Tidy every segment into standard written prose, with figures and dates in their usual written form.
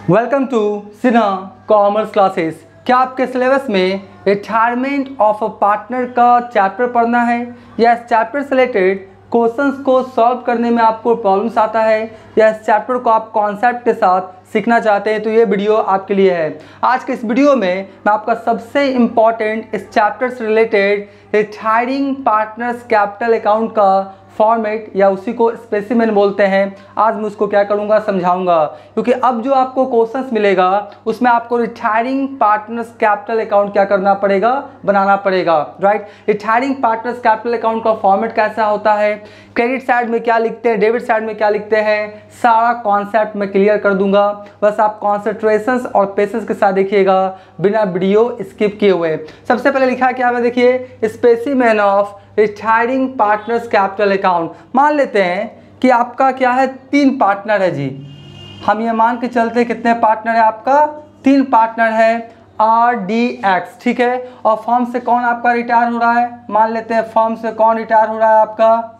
Welcome to Sinha commerce classes. क्या आपके syllabus में रिटायरमेंट ऑफ अ पार्टनर का चैप्टर पढ़ना है या इस चैप्टर से रिलेटेड क्वेश्चंस को सॉल्व करने में आपको प्रॉब्लम्स आता है या इस चैप्टर को आप कॉन्सेप्ट के साथ सीखना चाहते हैं तो ये वीडियो आपके लिए है। आज के इस वीडियो में मैं आपका सबसे इम्पॉर्टेंट इस चैप्टर से related retiring partners capital account का फॉर्मेट या उसी को स्पेसिमेन बोलते हैं, आज मैं उसको क्या करूंगा समझाऊंगा, क्योंकि अब जो आपको क्वेश्चंस मिलेगा उसमें आपको रिटायरिंग पार्टनर्स कैपिटल अकाउंट क्या करना पड़ेगा, बनाना पड़ेगा। Right, retiring partners capital account का फॉर्मेट कैसा होता है, क्रेडिट साइड में क्या लिखते हैं, डेबिट साइड में क्या लिखते हैं, सारा कॉन्सेप्ट मैं क्लियर कर दूंगा। बस आप कॉन्सेंट्रेशन और पेशेंस के साथ देखिएगा बिना वीडियो स्किप किए हुए। सबसे पहले लिखा क्या है, देखिए specimen of retiring partners capital account. मान लेते हैं कि आपका क्या है, 3 पार्टनर है जी। हम ये मान के चलते कितने पार्टनर है, आपका 3 पार्टनर है RDX, ठीक है। और फर्म से कौन आपका रिटायर हो रहा है, मान लेते हैं फर्म से कौन रिटायर हो रहा है आपका,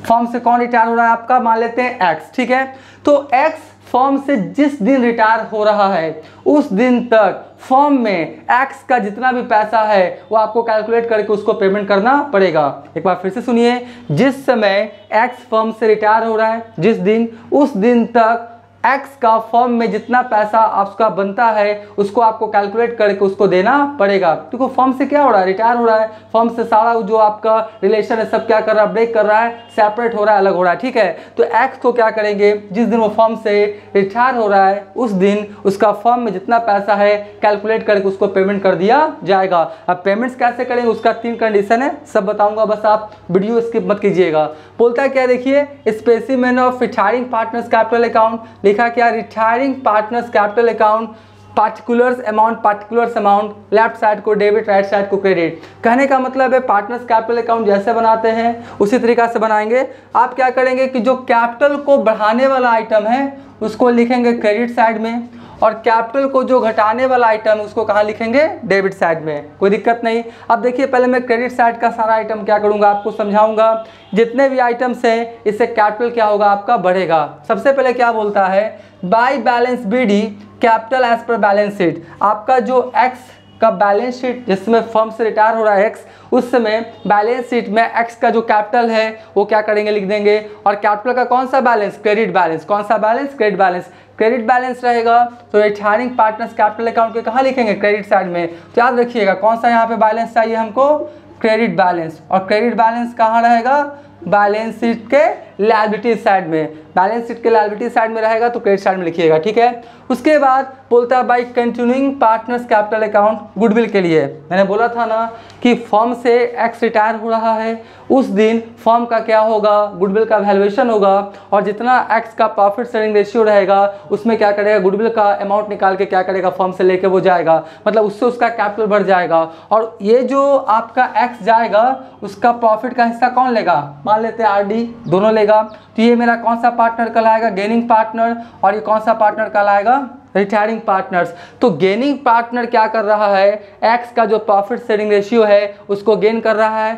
फर्म से कौन रिटायर हो रहा है आपका, मान लेते हैं X, ठीक है। तो X फर्म से जिस दिन रिटायर हो रहा है उस दिन तक फर्म में X का जितना भी पैसा है वो आपको कैलकुलेट करके उसको पेमेंट करना पड़ेगा। एक बार फिर से सुनिए, जिस समय X फर्म से रिटायर हो रहा है जिस दिन, उस दिन तक X का फर्म में जितना पैसा आपका बनता है उसको आपको कैलकुलेट करके उसको देना पड़ेगा। देखो फर्म से क्या हो रहा है, रिटायर हो रहा है, फर्म से सारा जो आपका रिलेशन है सब क्या कर रहा है, ब्रेक कर रहा है, सेपरेट हो रहा है, अलग हो रहा है, ठीक है। तो X को क्या करेंगे, जिस दिन वो फर्म से रिटायर हो रहा है उस दिन उसका फर्म में जितना पैसा है कैलकुलेट करके उसको पेमेंट कर दिया जाएगा। अब पेमेंट्स कैसे करेंगे उसका 3 कंडीशन है, सब बताऊंगा, बस आप वीडियो स्किप मत कीजिएगा। बोलता है क्या, देखिए specimen of retiring partners capital account, लिखा क्या, retiring partners capital account, particulars amount, left side को डेबिट, राइट साइड को क्रेडिट। कहने का मतलब है पार्टनर्स कैपिटल अकाउंट जैसे बनाते हैं उसी तरीका से बनाएंगे। आप क्या करेंगे कि जो कैपिटल को बढ़ाने वाला आइटम है उसको लिखेंगे क्रेडिट साइड में, और कैपिटल को जो घटाने वाला आइटम है उसको कहाँ लिखेंगे, डेबिट साइड में। कोई दिक्कत नहीं। अब देखिए पहले मैं क्रेडिट साइड का सारा आइटम क्या करूँगा आपको समझाऊंगा। जितने भी आइटम्स हैं इससे कैपिटल क्या होगा आपका, बढ़ेगा। सबसे पहले क्या बोलता है, by balance BD capital as per balance sheet. आपका जो X का बैलेंस शीट जिसमें फर्म से रिटायर हो रहा है X, उस समय बैलेंस शीट में X का जो कैपिटल है वो क्या करेंगे, लिख देंगे। और कैपिटल का कौन सा बैलेंस, क्रेडिट बैलेंस। कौन सा balance, credit balance. Credit balance रहेगा तो रिटायरिंग पार्टनर्स कैपिटल अकाउंट के कहाँ लिखेंगे, क्रेडिट साइड में। तो याद रखिएगा कौन सा यहाँ पे बैलेंस चाहिए हमको, क्रेडिट बैलेंस। और क्रेडिट बैलेंस कहाँ रहेगा, बैलेंस शीट के लायबिलिटी साइड में। बैलेंस शीट के लायबिलिटी साइड में रहेगा तो क्रेडिट साइड में लिखिएगा, ठीक है। उसके बाद बोलता है by continuing partners capital account, goodwill के लिए। मैंने बोला था ना कि फर्म से X रिटायर हो रहा है उस दिन फर्म का क्या होगा, गुडविल का वैल्यूएशन होगा, और जितना X का प्रॉफिट शेयरिंग रेशियो रहेगा उसमें क्या करेगा, गुडविल का अमाउंट निकाल के क्या करेगा, फर्म से लेके वो जाएगा, मतलब उससे उसका कैपिटल बढ़ जाएगा। और ये जो आपका X जाएगा उसका प्रॉफिट का हिस्सा कौन लेगा, मान लेते हैं RD, दोनों लेगा। तो ये मेरा कौन सा पार्टनर कहलाएगा, गेनिंग पार्टनर, और ये कौन सा पार्टनर कहलाएगा, रिटायरिंग पार्टनर्स। तो गेनिंग पार्टनर क्या कर रहा है, X का जो प्रॉफिट शेयरिंग रेशियो है उसको गेन कर रहा है।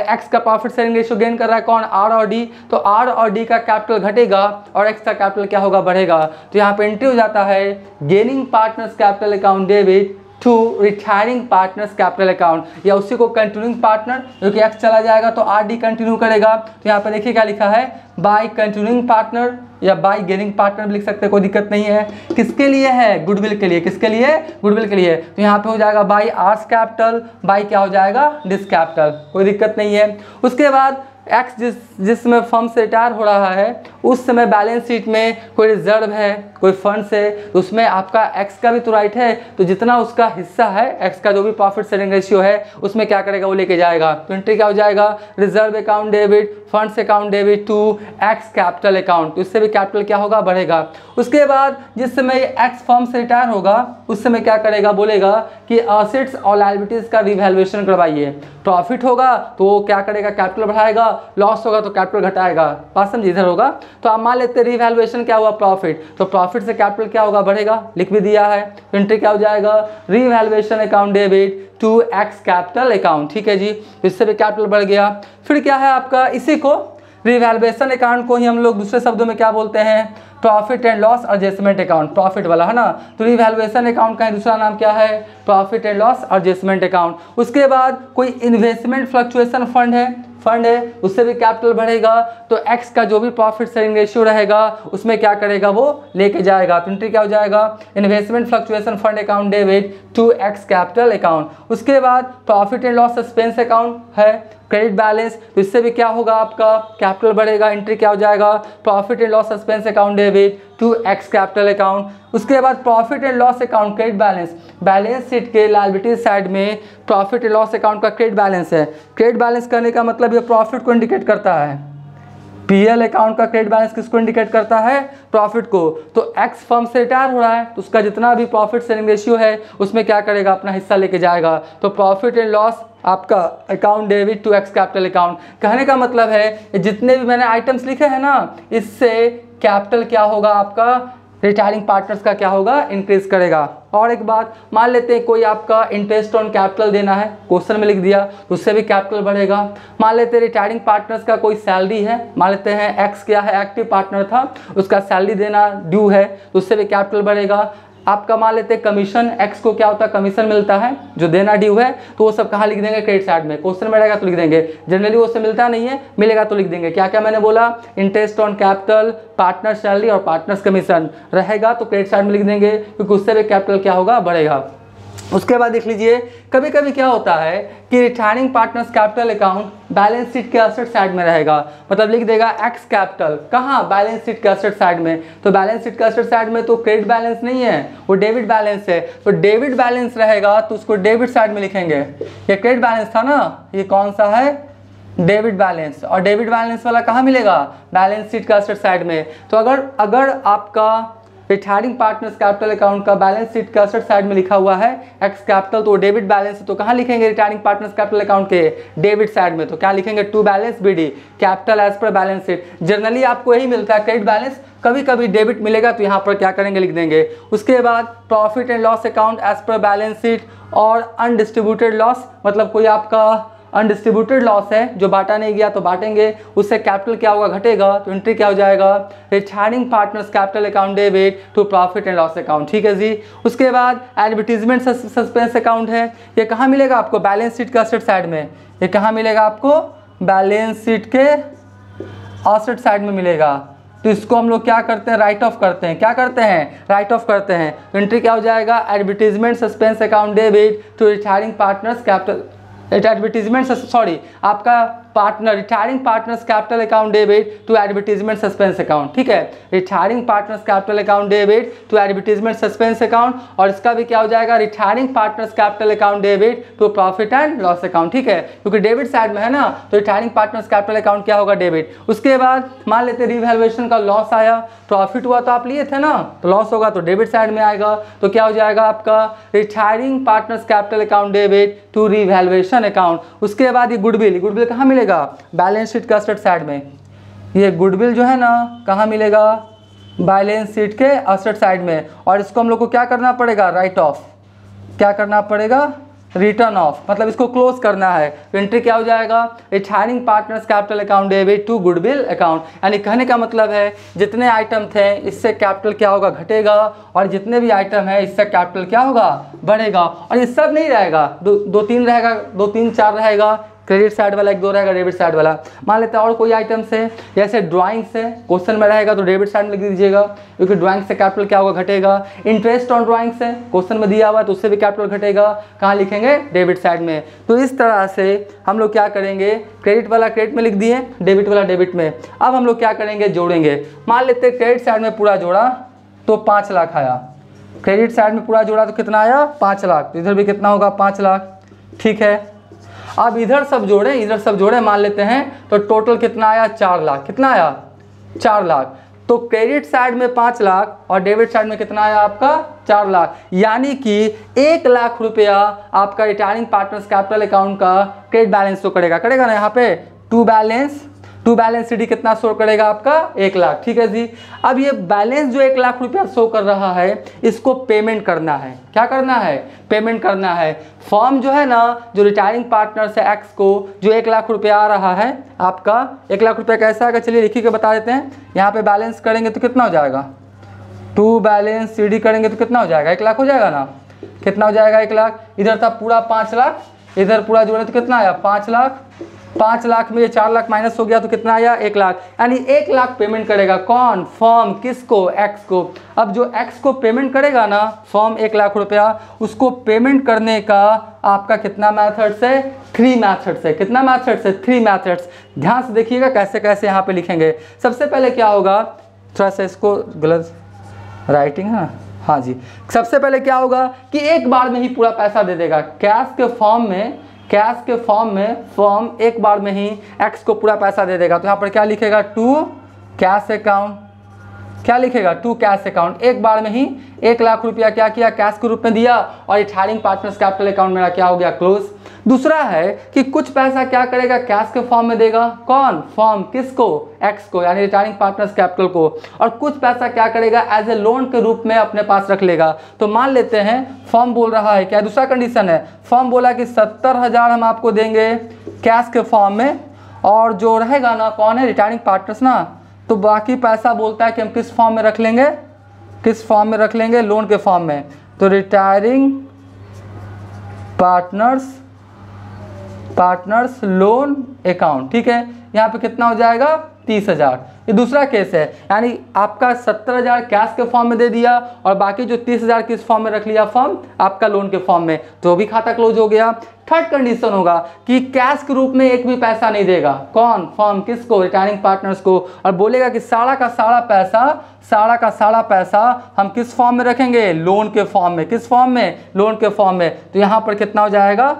X का प्रॉफिट शेयरिंग रेशियो गेन कर रहा है कौन, R और D। तो R और D का कैपिटल घटेगा और X का कैपिटल क्या होगा, बढ़ेगा। तो यहाँ पे एंट्री हो जाता है gaining partners capital account debit to retiring partners capital account, या उसी को कंटिन्यूइंग पार्टनर, क्योंकि X चला जाएगा तो RD कंटिन्यू करेगा। तो यहाँ पे देखिए क्या लिखा है, बाय कंटिन्यूइंग पार्टनर या बाय गेनिंग पार्टनर भी लिख सकते हैं, कोई दिक्कत नहीं है। किसके लिए है, गुडविल के लिए। किसके लिए, गुडविल के लिए। तो यहाँ पे हो जाएगा बाय आर्स कैपिटल, बाय क्या हो जाएगा, डिस कैपिटल, कोई दिक्कत नहीं है। उसके बाद X जिस समय फर्म से रिटायर हो रहा है उस समय बैलेंस शीट में कोई रिजर्व है, कोई फंड्स है, तो उसमें आपका X का भी तो राइट है, तो जितना उसका हिस्सा है X का जो भी प्रॉफिट शेयरिंग रेशियो है उसमें क्या करेगा, वो लेके जाएगा। तो एंट्री क्या हो जाएगा, reserve account debit, funds account debit to X capital account, तो इससे भी कैपिटल क्या होगा, बढ़ेगा। उसके बाद जिस समय X फर्म से रिटायर होगा उस समय क्या करेगा, बोलेगा कि एसेट्स और लायबिलिटीज का रिवैल्यूएशन करवाइए। प्रॉफिट होगा तो वो क्या करेगा, कैपिटल बढ़ाएगा, लॉस होगा तो कैपिटल घटाएगा। बात समझिए, इधर होगा तो आप मान लेते हैं रिवैल्यूएशन क्या हुआ, प्रॉफिट, तो प्रॉफिट से कैपिटल क्या होगा, बढ़ेगा, लिख भी दिया है। एंट्री क्या हो जाएगा, revaluation account debit to X capital account, ठीक है जी। इससे भी कैपिटल बढ़ गया। फिर क्या है आपका, इसी को रिवैल्यूएशन अकाउंट को ही हम लोग दूसरे शब्दों में क्या बोलते हैं, profit and loss adjustment account, profit वाला है ना। तो रिवैल्यूएशन अकाउंट का दूसरा नाम क्या है, profit and loss adjustment account. उसके बाद कोई इन्वेस्टमेंट फ्लक्चुएशन फंड है, उससे भी कैपिटल बढ़ेगा, तो एक्स का जो भी प्रॉफिट शेयरिंग रेशियो रहेगा उसमें क्या करेगा, वो लेके जाएगा। तो एंट्री क्या हो जाएगा, investment fluctuation fund account debit to X capital account. उसके बाद profit and loss expense account है, क्रेडिट बैलेंस, तो इससे भी क्या होगा, आपका कैपिटल बढ़ेगा। एंट्री क्या हो जाएगा, profit and loss expense account debit to X capital account. उसके बाद profit and loss account credit balance, balance sheet के लायबिलिटी साइड में प्रॉफिट एंड लॉस अकाउंट का क्रेडिट बैलेंस है। क्रेडिट बैलेंस करने का मतलब ये प्रॉफिट को इंडिकेट करता है। पीएल अकाउंट का क्रेडिट बैलेंस किसको इंडिकेट करता है, प्रॉफिट को। तो एक्स फर्म से रिटायर हो रहा है तो उसका जितना भी प्रॉफिट शेयरिंग रेशियो है उसमें क्या करेगा, अपना हिस्सा लेके जाएगा। तो प्रॉफिट एंड लॉस आपका account debit to X capital account. कहने का मतलब है जितने भी मैंने आइटम्स लिखे हैं ना, इससे कैपिटल क्या होगा, आपका रिटायरिंग पार्टनर्स का क्या होगा, इंक्रीज करेगा। और एक बात मान लेते हैं कोई आपका इंटरेस्ट ऑन कैपिटल देना है, क्वेश्चन में लिख दिया, तो उससे भी कैपिटल बढ़ेगा। मान लेते हैं रिटायरिंग पार्टनर्स का कोई सैलरी है, मान लेते हैं एक्स क्या है, एक्टिव पार्टनर था, उसका सैलरी देना ड्यू है, तो उससे भी कैपिटल बढ़ेगा। आपका मान लेते हैं कमीशन, एक्स को क्या होता है, कमीशन मिलता है जो देना ड्यू है, तो वो सब कहाँ लिख देंगे, क्रेडिट साइड में। क्वेश्चन में रहेगा तो लिख देंगे, जनरली वो से मिलता नहीं है, मिलेगा तो लिख देंगे। क्या क्या मैंने बोला, interest on capital, partner salary और पार्टनर्स कमीशन रहेगा तो क्रेडिट साइड में लिख देंगे, क्योंकि उससे भी कैपिटल क्या होगा, बढ़ेगा। उसके बाद देख लीजिए, कभी कभी क्या होता है कि retiring partners capital account balance sheet के एसेट साइड में रहेगा, मतलब लिख देगा एक्स कैपिटल, कहाँ, बैलेंस शीट के एसेट साइड में। तो बैलेंस शीट के एसेट साइड में तो क्रेडिट बैलेंस नहीं है, वो डेबिट बैलेंस है। तो डेबिट बैलेंस रहेगा तो उसको डेबिट साइड में लिखेंगे। ये क्रेडिट बैलेंस था ना, ये कौन सा है, डेबिट बैलेंस। और डेबिट बैलेंस वाला कहाँ मिलेगा, बैलेंस शीट का एसेट साइड में। तो अगर आपका रिटायरिंग पार्टनर्स कैपिटल अकाउंट का बैलेंस शीट का एसेट साइड में लिखा हुआ है एक्स कैपिटल, तो डेबिट बैलेंस, तो कहाँ लिखेंगे, रिटायरिंग पार्टनर्स कैपिटल अकाउंट के डेबिट साइड में। तो क्या लिखेंगे, to balance BD capital as per balance sheet. Generally आपको यही मिलता है क्रेडिट बैलेंस, कभी कभी डेबिट मिलेगा तो यहाँ पर क्या करेंगे, लिख देंगे। उसके बाद profit and loss account as per balance sheet और अनडिस्ट्रीब्यूटेड लॉस, मतलब कोई आपका अनडिस्ट्रीब्यूटेड लॉस है जो बांटा नहीं गया तो बांटेंगे, उससे कैपिटल क्या होगा, घटेगा। तो एंट्री क्या हो जाएगा, retiring partners capital account debit to profit and loss account, ठीक है जी। उसके बाद एडवर्टीजमेंट सस्पेंस अकाउंट है, ये कहाँ मिलेगा आपको, बैलेंस शीट का एसेट साइड में। ये कहाँ मिलेगा आपको, बैलेंस शीट के एसेट साइड में मिलेगा। तो इसको हम लोग क्या करते हैं, राइट ऑफ करते हैं। क्या करते हैं, राइट ऑफ करते हैं। तो एंट्री क्या हो जाएगा, advertisement suspense account debit to retiring partners capital, advertisement sorry आपका partner, retiring partners capital account debit to advertisement suspense account, ठीक है। Retiring partners capital account debit to advertisement suspense account, और इसका भी क्या हो जाएगा, retiring partners capital account debit to profit and loss account, ठीक है। क्योंकि डेबिट साइड में है ना, तो रिटायरिंग पार्टनर्स कैपिटल अकाउंट क्या होगा, डेबिट। उसके बाद मान लेते रिवैल्यूएशन का लॉस आया, प्रॉफिट हुआ तो आप लिए थे ना, तो लॉस होगा तो डेबिट साइड में आएगा। तो क्या हो जाएगा आपका, retiring partners capital account debit to revaluation account. उसके बाद ये गुडविल, गुडविल कहाँ मिलेगा, बैलेंस शीट का एसेट साइड में। ये गुडविल जो है ना कहाँ मिलेगा, बैलेंस शीट के एसेट साइड में। और इसको हम लोग को क्या करना पड़ेगा, राइट ऑफ, क्या करना पड़ेगा, रिटर्न ऑफ, मतलब इसको क्लोज करना है। एंट्री क्या हो जाएगा, retiring partners capital account debit to goodwill account. यानी कहने का मतलब है जितने आइटम थे इससे कैपिटल क्या होगा, घटेगा, और जितने भी आइटम है इससे कैपिटल क्या होगा, बढ़ेगा। और ये सब नहीं रहेगा, दो तीन रहेगा, 2 3 4 रहेगा, क्रेडिट साइड वाला 1 2 रहेगा, डेबिट साइड वाला। मान लेते हैं और कोई आइटम से, जैसे ड्राइंग से, क्वेश्चन में रहेगा तो डेबिट साइड में लिख दीजिएगा, क्योंकि ड्राइंग से कैपिटल क्या होगा, घटेगा। इंटरेस्ट ऑन ड्राइंग से क्वेश्चन में दिया हुआ है तो उससे भी कैपिटल घटेगा, कहाँ लिखेंगे, डेबिट साइड में। तो इस तरह से हम लोग क्या करेंगे, क्रेडिट वाला क्रेडिट में लिख दिए, डेबिट वाला डेबिट में। अब हम लोग क्या करेंगे, जोड़ेंगे। मान लेते हैं क्रेडिट साइड में पूरा जोड़ा तो 5 लाख आया, क्रेडिट साइड में पूरा जोड़ा तो कितना आया, 5 लाख। तो इधर भी कितना होगा, 5 लाख, ठीक है। अब इधर सब जोड़े, इधर सब जोड़े मान लेते हैं, तो टोटल कितना आया, 4 लाख। कितना आया, 4 लाख। तो क्रेडिट साइड में 5 लाख और डेबिट साइड में कितना आया आपका, 4 लाख। यानी कि 1 लाख रुपया आपका रिटायरिंग पार्टनर्स कैपिटल अकाउंट का क्रेडिट बैलेंस तो करेगा ना, यहाँ पे टू टू बैलेंस शीट कितना शो करेगा आपका 1 लाख, ठीक है जी। अब ये बैलेंस जो 1 लाख रुपया शो कर रहा है इसको पेमेंट करना है, क्या करना है, पेमेंट करना है। फर्म जो है ना, जो रिटायरिंग पार्टनर है एक्स को जो 1 लाख रुपया आ रहा है आपका, 1 लाख रुपया कैसा आएगा चलिए लिखी के बता देते हैं। यहाँ पे बैलेंस करेंगे तो कितना हो जाएगा, टू बैलेंस शीट करेंगे तो कितना हो जाएगा 1 लाख हो जाएगा ना, कितना हो जाएगा 1 लाख। इधर था पूरा 5 लाख, इधर पूरा जोड़े तो कितना आया 5 लाख, 5 लाख में ये 4 लाख माइनस हो गया तो कितना आया 1 लाख। यानी 1 लाख पेमेंट करेगा कौन, फर्म, किसको, एक्स को। अब जो एक्स को पेमेंट करेगा ना फर्म 1 लाख रुपया, उसको पेमेंट करने का आपका कितना मैथड्स है, 3 मैथड्स है। कितना मैथड्स है, 3 मैथड्स। ध्यान से देखिएगा कैसे कैसे यहाँ पे लिखेंगे। सबसे पहले क्या होगा, थोड़ा सा इसको गलत राइटिंग है, हाँ जी। सबसे पहले क्या होगा कि एक बार में ही पूरा पैसा दे देगा कैश के फॉर्म में, कैश के फॉर्म में फॉर्म एक बार में ही एक्स को पूरा पैसा दे देगा। तो यहाँ पर क्या लिखेगा, टू कैश अकाउंट, क्या लिखेगा, टू कैश अकाउंट। एक बार में ही 1 लाख रुपया क्या किया, कैश के रूप में दिया और रिटायरिंग पार्टनर्स कैपिटल अकाउंट मेरा क्या हो गया, क्लोज। दूसरा है कि कुछ पैसा क्या करेगा, कैश के फॉर्म में देगा कौन, फॉर्म, किसको, एक्स को, यानी रिटायरिंग पार्टनर्स कैपिटल को। और कुछ पैसा क्या करेगा, एज ए लोन के रूप में अपने पास रख लेगा। तो मान लेते हैं फॉर्म बोल रहा है क्या, दूसरा कंडीशन है, फॉर्म बोला कि 70,000 हम आपको देंगे कैश के फॉर्म में, और जो रहेगा ना कौन है, रिटायरिंग पार्टनर्स ना, तो बाकी पैसा बोलता है कि हम किस फॉर्म में रख लेंगे, किस फॉर्म में रख लेंगे, लोन के फॉर्म में। तो रिटायरिंग पार्टनर्स लोन अकाउंट, ठीक है। यहाँ पे कितना हो जाएगा 30,000। ये दूसरा केस है, यानी आपका 70,000 कैश के फॉर्म में दे दिया और बाकी जो 30,000 किस फॉर्म में रख लिया, फॉर्म आपका लोन के फॉर्म में, तो भी खाता क्लोज हो गया। थर्ड कंडीशन होगा कि कैश के रूप में एक भी पैसा नहीं देगा कौन, फॉर्म, किसको, रिटायरिंग पार्टनर्स को, और बोलेगा कि सारा का सारा पैसा हम किस फॉर्म में रखेंगे, लोन के फॉर्म में। किस फॉर्म में, लोन के फॉर्म में। तो यहाँ पर कितना हो जाएगा,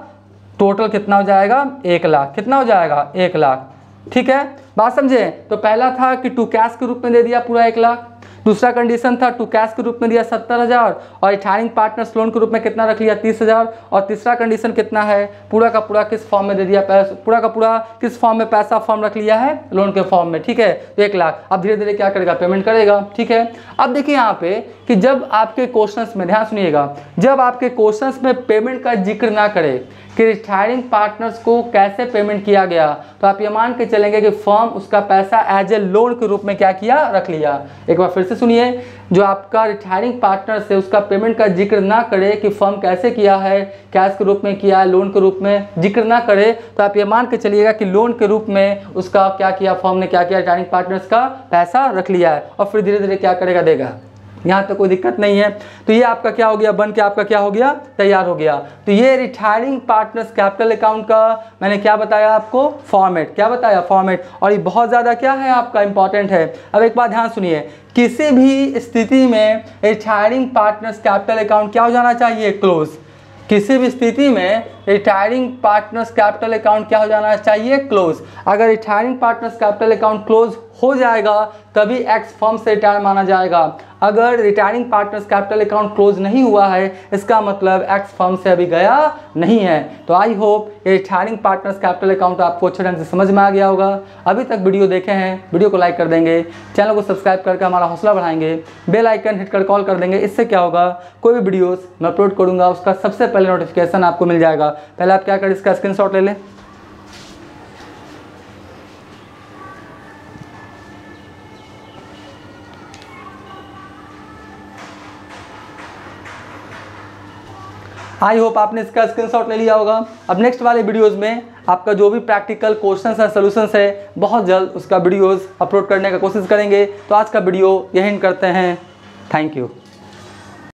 टोटल कितना हो जाएगा 1 लाख, कितना हो जाएगा 1 लाख, ठीक है। बात समझे। तो पहला था कि टू कैश के रूप में दे दिया पूरा 1 लाख, दूसरा कंडीशन था टू कैश के रूप में दिया 70,000 और रिटायरिंग पार्टनर्स लोन के रूप में कितना रख लिया 30,000, और तीसरा कंडीशन कितना है, पूरा का पूरा किस फॉर्म में दे दिया, पूरा का पूरा किस फॉर्म में पैसा फॉर्म रख लिया है, लोन के फॉर्म में, ठीक है। तो 1 लाख। अब धीरे धीरे क्या करेगा, पेमेंट करेगा, ठीक है। अब देखिए यहाँ पे कि जब आपके क्वेश्चंस में, ध्यान सुनिएगा, जब आपके क्वेश्चंस में पेमेंट का जिक्र ना करे कि रिटायरिंग पार्टनर्स को कैसे पेमेंट किया गया, तो आप ये मान के चलेंगे कि फर्म उसका पैसा एज ए लोन के रूप में क्या किया, रख लिया। एक बार फिर से सुनिए, जो आपका रिटायरिंग पार्टनर्स है उसका पेमेंट का जिक्र ना करे कि फर्म कैसे किया है, कैश के रूप में किया है, लोन के रूप में, जिक्र ना करे, तो आप ये मान के चलिएगा कि लोन के रूप में उसका क्या किया, फर्म ने क्या किया, रिटायरिंग पार्टनर्स का पैसा रख लिया है और फिर धीरे धीरे क्या करेगा, देगा। यहाँ तक कोई दिक्कत नहीं है। तो ये आपका क्या हो गया, बन के आपका क्या हो गया, तैयार हो गया। तो ये रिटायरिंग पार्टनर्स कैपिटल अकाउंट का मैंने क्या बताया आपको, फॉर्मेट, क्या बताया, फॉर्मेट। और ये बहुत ज़्यादा क्या है आपका इंपॉर्टेंट है। अब एक बात ध्यान सुनिए, किसी भी स्थिति में रिटायरिंग पार्टनर्स कैपिटल अकाउंट क्या हो जाना चाहिए, क्लोज। किसी भी स्थिति में रिटायरिंग पार्टनर्स कैपिटल अकाउंट क्या हो जाना चाहिए, क्लोज। अगर retiring partners capital account close हो जाएगा तभी एक्स फर्म से रिटायर माना जाएगा। अगर retiring partners capital account close नहीं हुआ है इसका मतलब एक्स फर्म से अभी गया नहीं है। तो आई होप ये रिटायरिंग पार्टनर्स कैपिटल अकाउंट आपको अच्छे ढंग से समझ में आ गया होगा। अभी तक वीडियो देखे हैं, वीडियो को लाइक कर देंगे, चैनल को सब्सक्राइब करके हमारा हौसला बढ़ाएंगे, बेल आइकन हिट कर कॉल कर देंगे। इससे क्या होगा, कोई भी वीडियोस मैं अपलोड करूँगा उसका सबसे पहले नोटिफिकेशन आपको मिल जाएगा। पहले आप क्या करें, इसका स्क्रीनशॉट ले लें। आई होप आपने इसका स्क्रीनशॉट ले लिया होगा। अब नेक्स्ट वाले वीडियोस में आपका जो भी प्रैक्टिकल क्वेश्चंस है, सॉल्यूशंस है, बहुत जल्द उसका वीडियोस अपलोड करने का कोशिश करेंगे। तो आज का वीडियो यही करते हैं। Thank you.